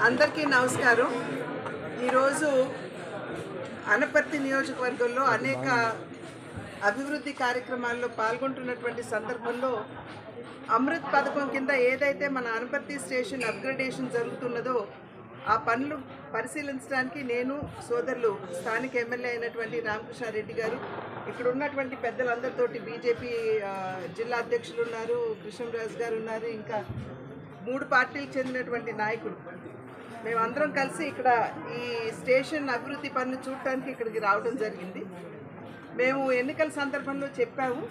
అందరికీ నమస్కారం. ఈరోజు అనపర్తి నియోజకవర్గంలో అనేక అభివృద్ధి కార్యక్రమాల్లో పాల్గొంటున్నటువంటి సందర్భంలో అమృత్ పథకం కింద ఏదైతే మన అనపర్తి స్టేషన్ అప్గ్రేడేషన్ జరుగుతున్నదో ఆ పనులు పరిశీలించడానికి నేను సోదరులు స్థానిక ఎమ్మెల్యే అయినటువంటి రామకృష్ణారెడ్డి గారు, ఇక్కడ ఉన్నటువంటి పెద్దలందరితోటి బీజేపీ జిల్లా అధ్యక్షులు ఉన్నారు, కృష్ణరాజు గారు ఉన్నారు, ఇంకా 3 పార్టీలకు చెందినటువంటి నాయకులు మేమందరం కలిసి ఇక్కడ ఈ స్టేషన్ అభివృద్ధి పనులు చూడటానికి ఇక్కడికి రావడం జరిగింది. మేము ఎన్నికల సందర్భంలో చెప్పాము,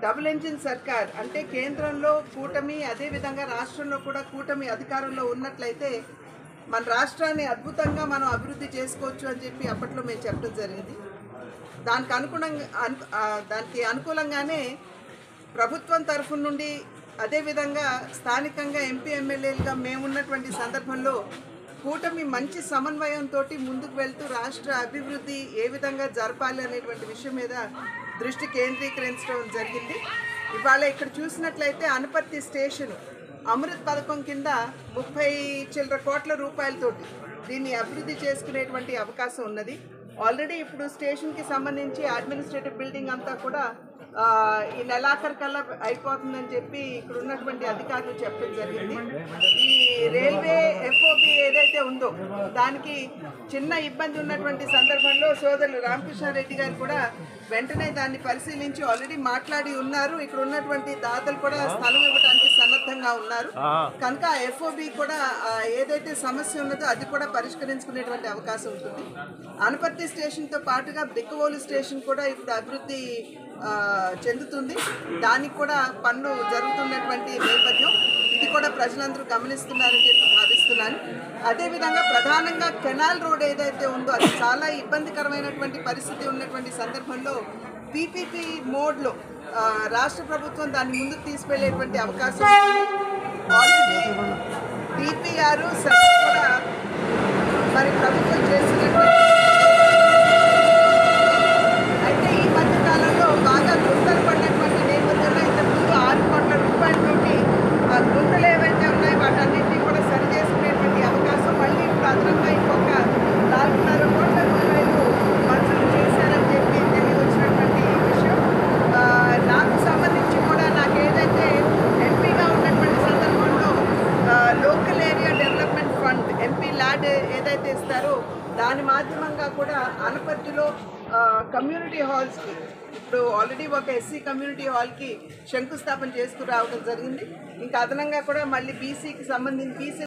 డబుల్ ఇంజిన్ సర్కార్ అంటే కేంద్రంలో కూటమి, అదేవిధంగా రాష్ట్రంలో కూడా కూటమి అధికారంలో ఉన్నట్లయితే మన రాష్ట్రాన్ని అద్భుతంగా మనం అభివృద్ధి చేసుకోవచ్చు అని చెప్పి అప్పట్లో మేము చెప్పడం జరిగింది. దానికి అనుకూలంగానే ప్రభుత్వం తరఫు నుండి, అదేవిధంగా స్థానికంగా ఎంపీ ఎమ్మెల్యేలుగా మేమున్నటువంటి సందర్భంలో కూటమి మంచి సమన్వయంతో ముందుకు వెళ్తూ రాష్ట్ర అభివృద్ధి ఏ విధంగా జరపాలి అనేటువంటి విషయం మీద దృష్టి కేంద్రీకరించడం జరిగింది. ఇవాళ ఇక్కడ చూసినట్లయితే అనపర్తి స్టేషన్ అమృత్ పథకం కింద 30 చిల్లర కోట్ల రూపాయలతోటి దీన్ని అభివృద్ధి చేసుకునేటువంటి అవకాశం ఉన్నది. ఆల్రెడీ ఇప్పుడు స్టేషన్కి సంబంధించి అడ్మినిస్ట్రేటివ్ బిల్డింగ్ అంతా కూడా ఈ నెలాఖరు కల్లా అయిపోతుందని చెప్పి ఇక్కడ ఉన్నటువంటి అధికారులు చెప్పడం జరిగింది. ఈ రైల్వే ఎఫ్ఓబి ఏదైతే ఉందో దానికి చిన్న ఇబ్బంది ఉన్నటువంటి సందర్భంలో సోదరులు రామకృష్ణారెడ్డి గారు కూడా వెంటనే దాన్ని పరిశీలించి ఆల్రెడీ మాట్లాడి ఉన్నారు. ఇక్కడ ఉన్నటువంటి దాతలు కూడా స్థలం ఇవ్వడానికి సన్నద్ధంగా ఉన్నారు. కనుక ఎఫ్ఓబి కూడా ఏదైతే సమస్య ఉన్నదో అది కూడా పరిష్కరించుకునేటువంటి అవకాశం ఉంటుంది. అనపర్తి స్టేషన్తో పాటుగా బిక్కవోలు స్టేషన్ కూడా ఇప్పుడు అభివృద్ధి చెందుతుంది. దానికి కూడా పనులు జరుగుతున్నటువంటి నేపథ్యం ఇది కూడా ప్రజలందరూ గమనిస్తున్నారని చెప్పి భావిస్తున్నాను. అదేవిధంగా ప్రధానంగా కెనాల్ రోడ్ ఏదైతే ఉందో అది చాలా ఇబ్బందికరమైనటువంటి పరిస్థితి ఉన్నటువంటి సందర్భంలో పీపీపీ మోడ్లో రాష్ట్ర ప్రభుత్వం దాన్ని ముందుకు తీసుకెళ్లేటువంటి అవకాశం ఆల్రెడీ డిపిఆర్ కూడా మరి ప్రభుత్వం చేసినటువంటి గుంతలు ఏవైతే ఉన్నాయో వాటన్నింటినీ కూడా సరి చేసుకునేటువంటి అవకాశం మళ్ళీ ఇప్పుడు అదనంగా ఇంకొక 4.5 కోట్ల రూపాయలు మంజూరు చేశారని చెప్పి తెలియవచ్చినటువంటి విషయం. నాకు సంబంధించి కూడా నాకు ఏదైతే ఎంపీగా ఉన్నటువంటి సందర్భంలో local area development fund MP lad ఏదైతే ఇస్తారో దాని మాధ్యమంగా కూడా అనపర్తిలో కమ్యూనిటీ హాల్స్కి ఇప్పుడు ఆల్రెడీ ఒక ఎస్సీ కమ్యూనిటీ హాల్కి శంకుస్థాపన చేసుకురావడం జరిగింది. ఇంకా అదనంగా కూడా మళ్ళీ బీసీకి సంబంధించి